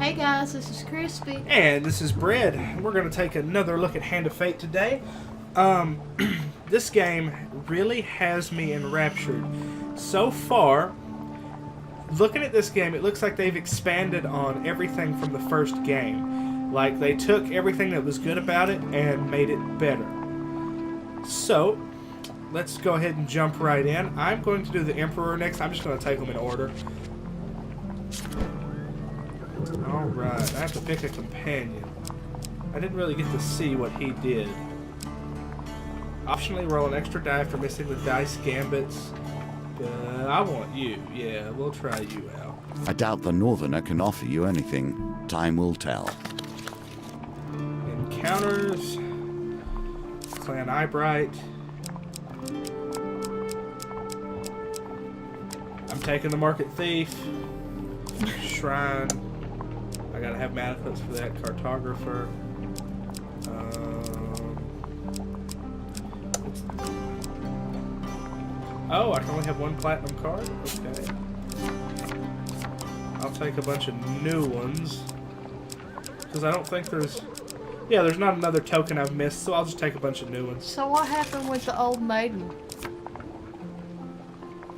Hey guys, this is Crispy. And this is Bread. We're going to take another look at Hand of Fate today. This game really has me enraptured. So far, looking at this game, it looks like they've expanded on everything from the first game. Like, they took everything that was good about it and made it better. So, let's go ahead and jump right in. I'm going to do the Emperor next. I'm just going to take them in order. Alright, I have to pick a companion. I didn't really get to see what he did. Optionally roll an extra die after missing the dice gambits. I want you. Yeah, we'll try you out. I doubt the Northerner can offer you anything. Time will tell. Encounters. Clan Eyebright. I'm taking the Market Thief. Shrine. I gotta have mana clips for that. Cartographer. Oh, I can only have one platinum card? Okay. I'll take a bunch of new ones. Because I don't think there's... Yeah, there's not another token I've missed, so I'll just take a bunch of new ones. So what happened with the old maiden?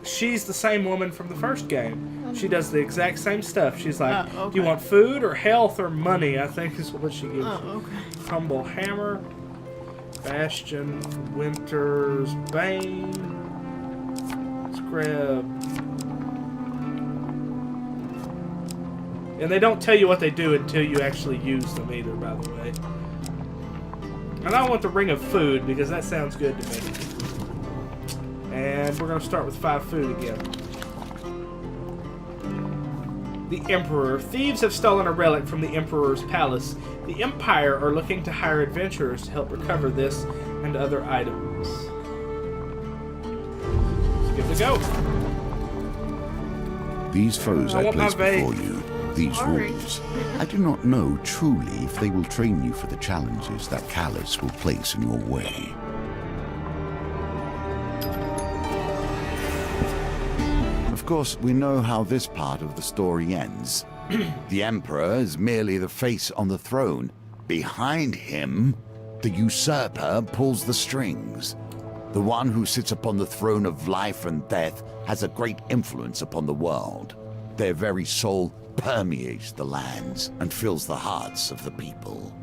She's the same woman from the first game. She does the exact same stuff. She's like, okay. Do you want food or health or money? I think is what she gives. Oh, okay. Humble Hammer, Bastion, Winter's Bane. Let's grab. And they don't tell you what they do until you actually use them either, by the way. And I want the Ring of Food because that sounds good to me. And we're going to start with 5 food again. The Emperor. Thieves have stolen a relic from the Emperor's palace. The Empire are looking to hire adventurers to help recover this and other items. Let's give it a go. These foes I place before you, these wolves, I do not know truly if they will train you for the challenges that Callus will place in your way. Of course, we know how this part of the story ends. The Emperor is merely the face on the throne. Behind him, the usurper pulls the strings. The one who sits upon the throne of life and death has a great influence upon the world. Their very soul permeates the lands and fills the hearts of the people.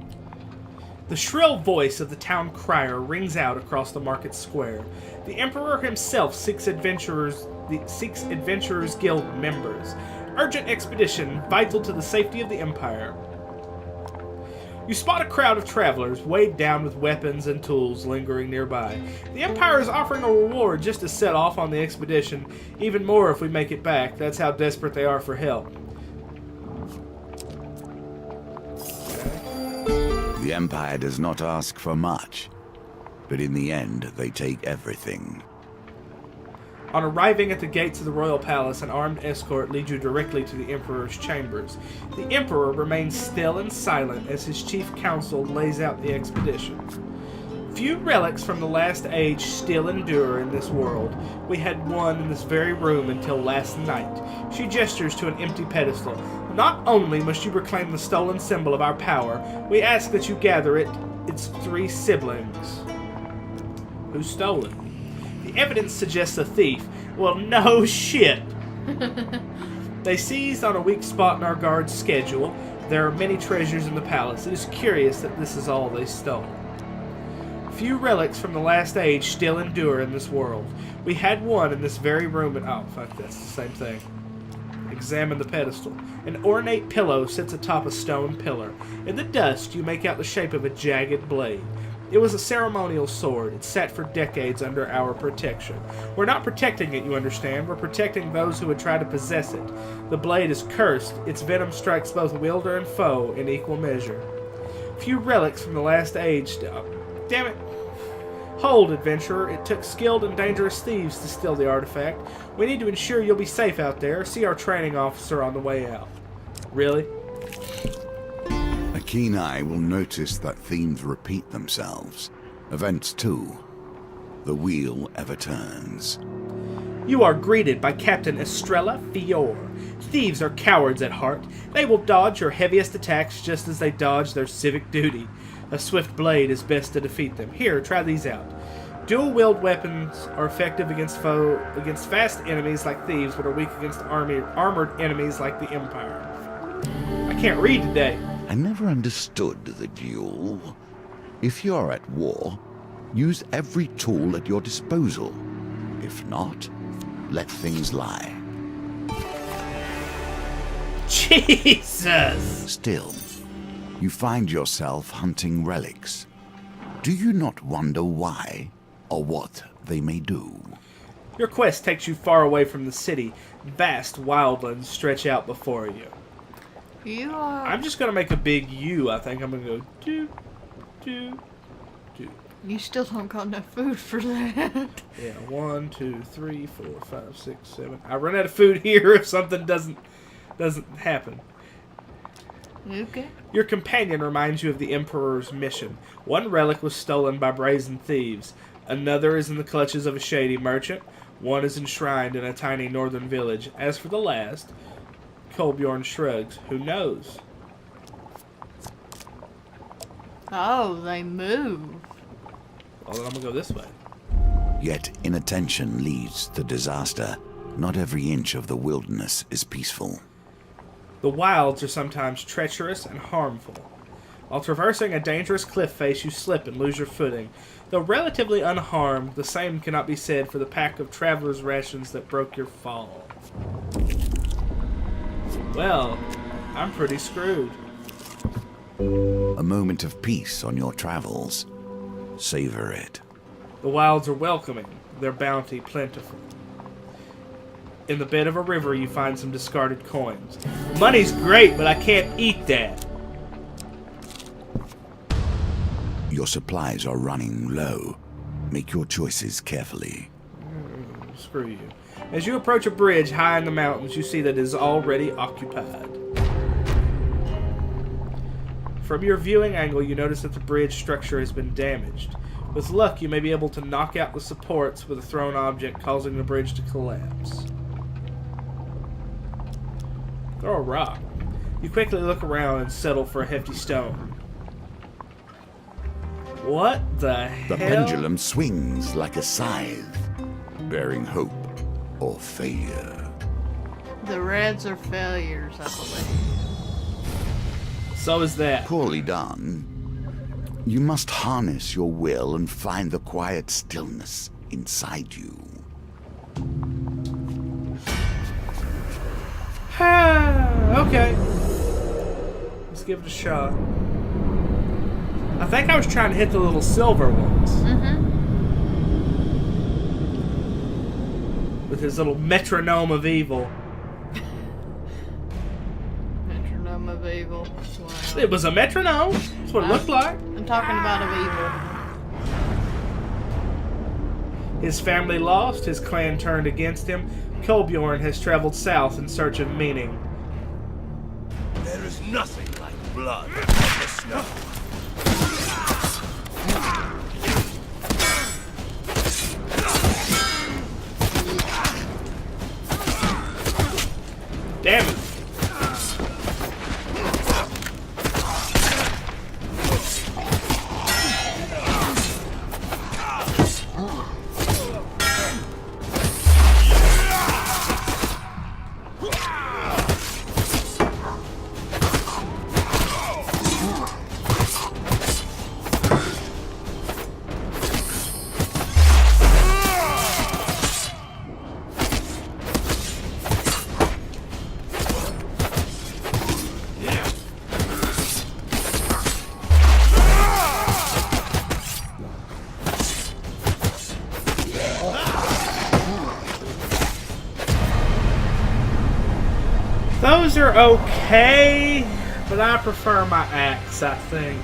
The shrill voice of the town crier rings out across the market square. The Emperor himself seeks Adventurers Guild members. Urgent expedition, vital to the safety of the Empire. You spot a crowd of travelers, weighed down with weapons and tools lingering nearby. The Empire is offering a reward just to set off on the expedition. Even more if we make it back. That's how desperate they are for help. The Empire does not ask for much, but in the end, they take everything. On arriving at the gates of the royal palace, an armed escort leads you directly to the Emperor's chambers. The Emperor remains still and silent as his chief counsel lays out the expedition. Few relics from the last age still endure in this world. We had one in this very room until last night. She gestures to an empty pedestal. Not only must you reclaim the stolen symbol of our power, we ask that you gather its 3 siblings. Who stole it? The evidence suggests a thief. Well, no shit. They seized on a weak spot in our guard's schedule. There are many treasures in the palace. It is curious that this is all they stole. Few relics from the last age still endure in this world. We had one in this very room and... Oh, fuck, that's the same thing. Examine the pedestal. An ornate pillow sits atop a stone pillar. In the dust, you make out the shape of a jagged blade. It was a ceremonial sword. It sat for decades under our protection. We're not protecting it, you understand. We're protecting those who would try to possess it. The blade is cursed. Its venom strikes both wielder and foe in equal measure. Few relics from the last age... Damn it. Hold, adventurer. It took skilled and dangerous thieves to steal the artifact. We need to ensure you'll be safe out there. See our training officer on the way out. Really? A keen eye will notice that themes repeat themselves. Events too. The wheel ever turns. You are greeted by Captain Estrella Fior. Thieves are cowards at heart. They will dodge your heaviest attacks just as they dodge their civic duty. A swift blade is best to defeat them. Here, try these out. Dual-wield weapons are effective against fast enemies like thieves, but are weak against armored enemies like the Empire. I can't read today. I never understood the duel. If you're at war, use every tool at your disposal. If not, let things lie. Jesus! Still, you find yourself hunting relics. Do you not wonder why, or what they may do? Your quest takes you far away from the city. Vast wildlands stretch out before you. You are. I'm just gonna make a big U. I think I'm gonna go do. You still don't got enough food for that. Yeah, 1, 2, 3, 4, 5, 6, 7. I run out of food here if something doesn't happen. Okay. Your companion reminds you of the Emperor's mission. One relic was stolen by brazen thieves. Another is in the clutches of a shady merchant. One is enshrined in a tiny northern village. As for the last, Kolbjorn shrugs. Who knows? Oh, they move. Well, then I'm gonna go this way. Yet inattention leads to disaster. Not every inch of the wilderness is peaceful. The wilds are sometimes treacherous and harmful. While traversing a dangerous cliff face, you slip and lose your footing. Though relatively unharmed, the same cannot be said for the pack of traveler's rations that broke your fall. Well, I'm pretty screwed. A moment of peace on your travels. Savor it. The wilds are welcoming, their bounty plentiful. In the bed of a river, you find some discarded coins. Money's great, but I can't eat that. Your supplies are running low. Make your choices carefully. Screw you. As you approach a bridge high in the mountains, you see that it is already occupied. From your viewing angle, you notice that the bridge structure has been damaged. With luck, you may be able to knock out the supports with a thrown object, causing the bridge to collapse. Throw a rock. You quickly look around and settle for a hefty stone. What the hell? The pendulum swings like a scythe, bearing hope or failure. The reds are failures, I believe. So is that. Poorly done. You must harness your will and find the quiet stillness inside you. Okay. Let's give it a shot. I think I was trying to hit the little silver ones. With his little metronome of evil. Metronome of evil. Wow. It was a metronome. That's what it looked like. I'm talking about of evil. His family lost, his clan turned against him. Kolbjorn has traveled south in search of meaning. There is nothing like blood on the snow. Damn it. Those are okay, but I prefer my axe, I think.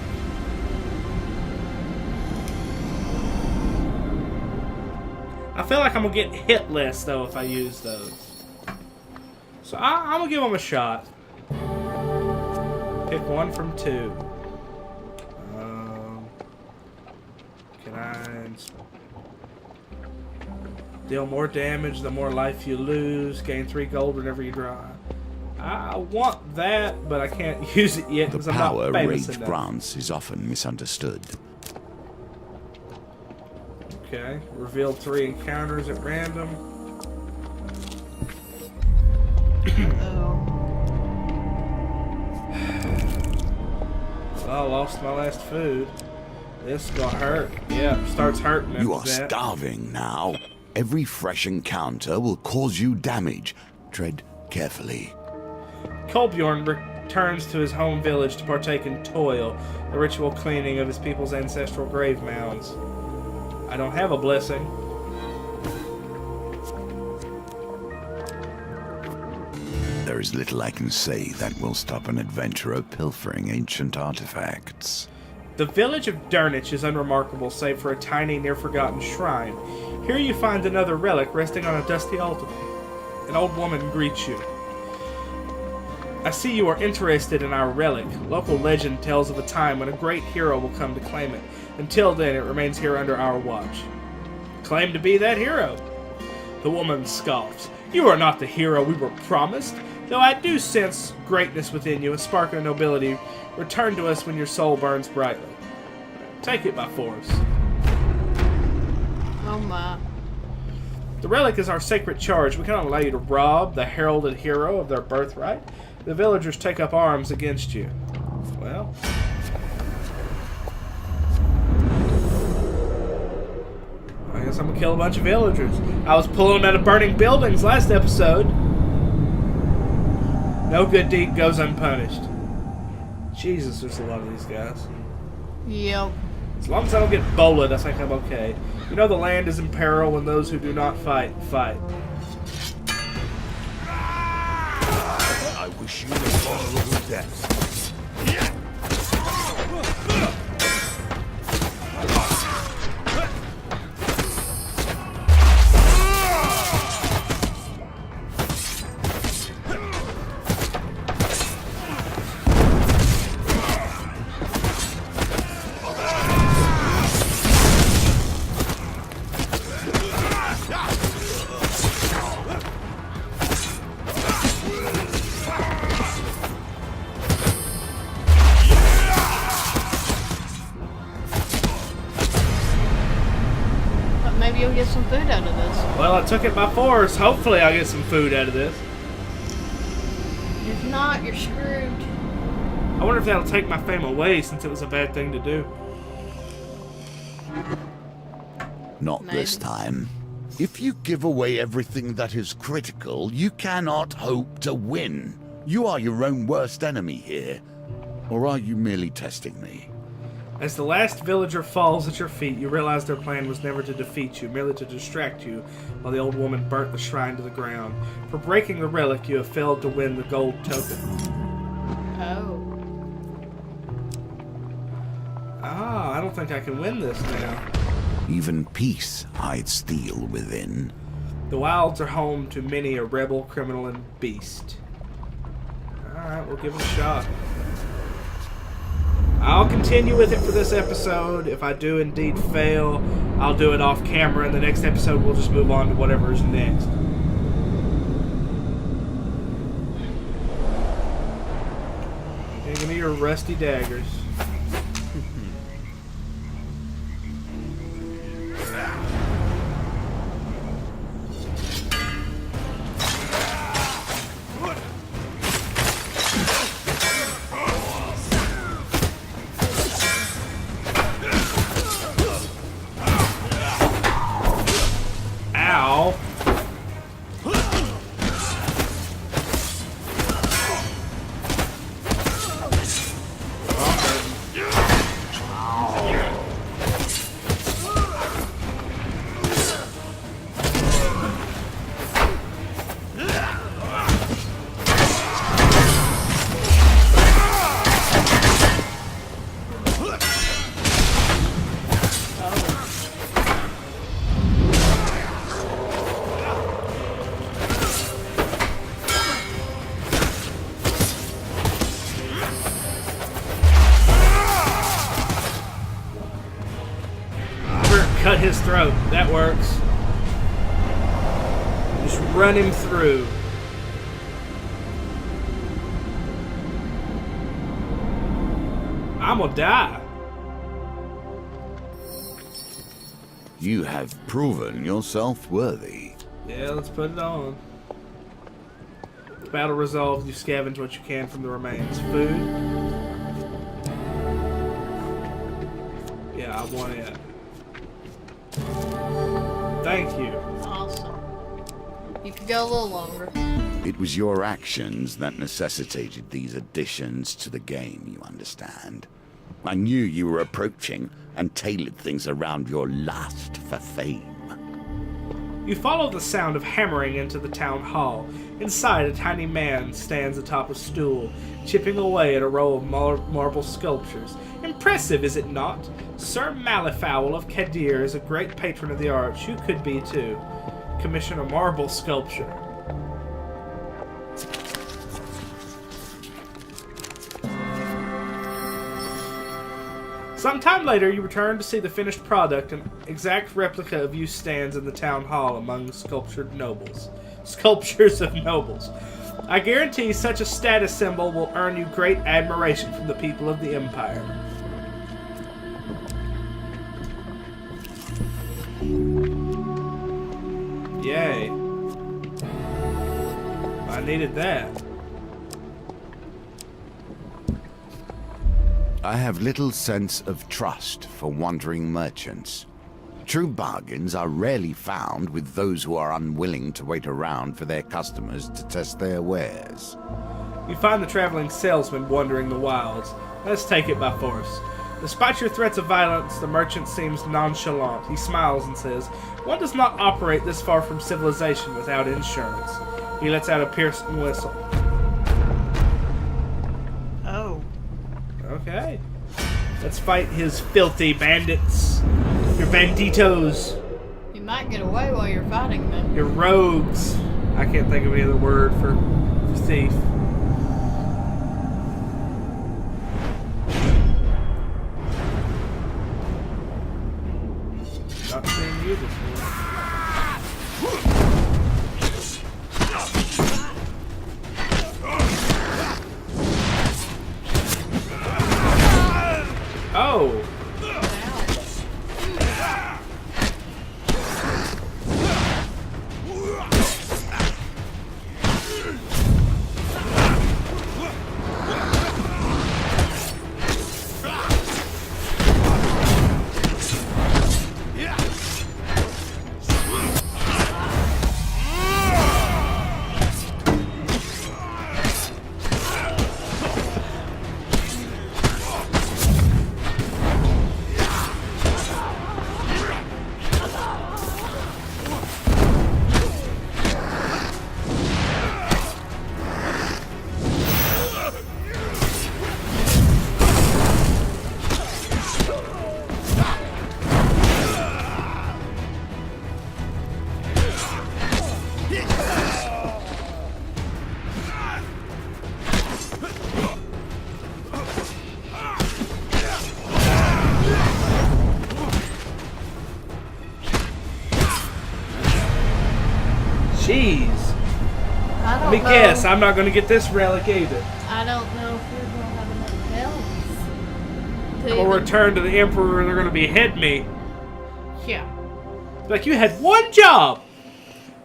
I feel like I'm going to get hit less, though, if I use those. So I'm going to give them a shot. Pick one from two. Can I... Deal more damage, the more life you lose. Gain 3 gold whenever you draw. I want that, but I can't use it yet The because I'm not power famous Rage enough. grants is often misunderstood. Okay, revealed 3 encounters at random. Uh-oh. Well, I lost my last food. This is gonna hurt. Yeah, starts hurting after You are that. starving now. Every fresh encounter will cause you damage. Tread carefully. Kolbjorn returns to his home village to partake in toil, the ritual cleaning of his people's ancestral grave mounds. I don't have a blessing. There is little I can say that will stop an adventurer pilfering ancient artifacts. The village of Durnich is unremarkable save for a tiny, near-forgotten shrine. Here you find another relic resting on a dusty altar. An old woman greets you. I see you are interested in our relic. Local legend tells of a time when a great hero will come to claim it. Until then, it remains here under our watch. Claim to be that hero. The woman scoffs. You are not the hero we were promised. Though I do sense greatness within you, a spark of nobility. Return to us when your soul burns brightly. Take it by force. Oh my. The relic is our sacred charge. We cannot allow you to rob the heralded hero of their birthright. The villagers take up arms against you. Well. I guess I'm gonna kill a bunch of villagers. I was pulling them out of burning buildings last episode. No good deed goes unpunished. Jesus, there's a lot of these guys. Yep. As long as I don't get bullied, I think I'm okay. You know the land is in peril when those who do not fight, fight. I wish you a horrible death. But maybe you'll get some food out of this. Well, I took it by force. Hopefully I'll get some food out of this. If not, you're screwed. I wonder if that'll take my fame away since it was a bad thing to do. Not this Maybe. time. If you give away everything that is critical, you cannot hope to win. You are your own worst enemy here. Or are you merely testing me? As the last villager falls at your feet, you realize their plan was never to defeat you, merely to distract you, while the old woman burnt the shrine to the ground. For breaking the relic, you have failed to win the gold token. Oh. Ah, I don't think I can win this now. Even peace hides steel within. The wilds are home to many a rebel, criminal, and beast. Alright, we'll give it a shot. I'll continue with it for this episode. If I do indeed fail, I'll do it off camera. In the next episode, we'll just move on to whatever is next. Okay, give me your rusty daggers. Ow. Cut his throat. That works. Run him through. I'm gonna die. You have proven yourself worthy. Yeah, let's put it on. Battle resolved, you scavenge what you can from the remains. Food. Yeah, I want it. Thank you. Awesome. You could go a little longer. It was your actions that necessitated these additions to the game, you understand. I knew you were approaching and tailored things around your lust for fame. You follow the sound of hammering into the town hall. Inside, a tiny man stands atop a stool, chipping away at a row of marble sculptures. Impressive, is it not? Sir Malifowl of Kadir is a great patron of the arts. You could be, too. Commission a marble sculpture. Sometime later, you return to see the finished product. An exact replica of you stands in the town hall among sculptured nobles. Sculptures of nobles. I guarantee such a status symbol will earn you great admiration from the people of the Empire. Yay. I needed that. I have little sense of trust for wandering merchants. True bargains are rarely found with those who are unwilling to wait around for their customers to test their wares. You find the traveling salesman wandering the wilds. Let's take it by force. Despite your threats of violence, the merchant seems nonchalant. He smiles and says, "One does not operate this far from civilization without insurance." He lets out a piercing whistle. Oh. Okay. Let's fight his filthy bandits. Your banditos. You might get away while you're fighting them. Your rogues. I can't think of any other word for thief. Not seeing you before. Oh! Jeez. I don't Let me know. guess, I'm not going to get this relic either. I don't know if you're going to have enough health. We'll return to the Emperor and they're going to behead me. Yeah. Like, you had one job!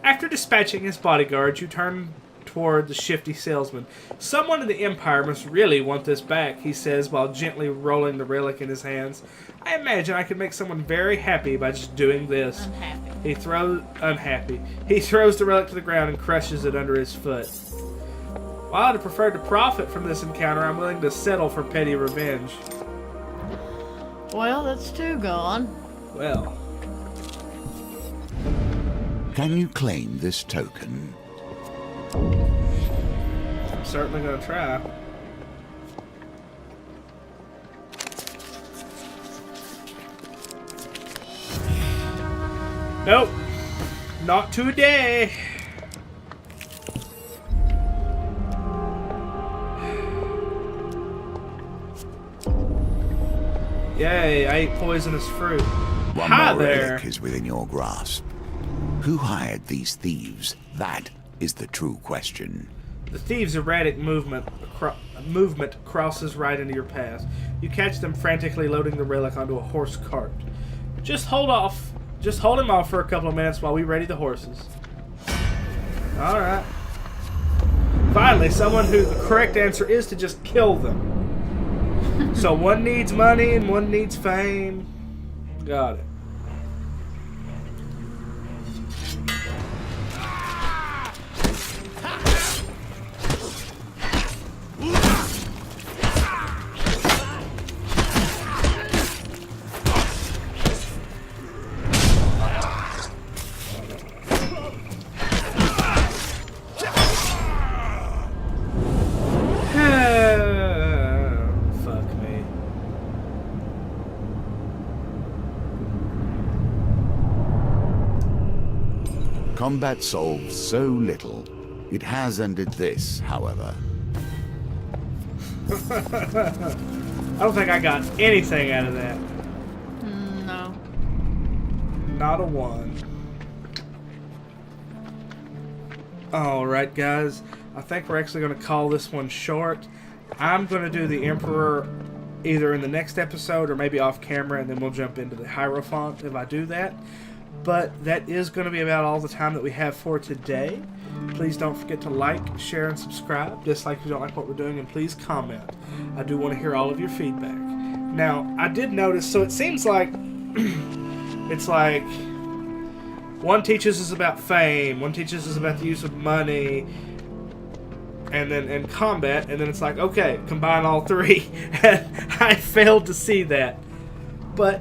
After dispatching his bodyguards, you turn toward the shifty salesman. Someone in the Empire must really want this back, he says while gently rolling the relic in his hands. I imagine I could make someone very happy by just doing this. Unhappy. He throws the relic to the ground and crushes it under his foot. While I'd have preferred to profit from this encounter, I'm willing to settle for petty revenge. Well, that's two gone. Well, Can you claim this token? I'm certainly going to try. Nope. Not today. Yay, I ate poisonous fruit. One Hi more there. relic is within your grasp. Who hired these thieves? That is the true question. The thieves' erratic movement crosses right into your path. You catch them frantically loading the relic onto a horse cart. Just hold off. Just hold him off for a couple of minutes while we ready the horses. Alright. Finally, someone who the correct answer is to just kill them. So one needs money and one needs fame. Got it. Combat solves so little. It has ended this, however. I don't think I got anything out of that. No. Not a one. Alright, guys. I think we're actually going to call this one short. I'm going to do the Emperor either in the next episode or maybe off camera, and then we'll jump into the Hierophant if I do that. But that is going to be about all the time that we have for today. Please don't forget to like, share, and subscribe. Dislike if you don't like what we're doing, and please comment. I do want to hear all of your feedback. Now, I did notice, so it seems like it's like one teaches us about fame, one teaches us about the use of money, and combat, and then it's like, okay, combine all three. And I failed to see that. But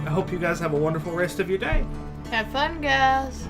I hope you guys have a wonderful rest of your day. Have fun, guys.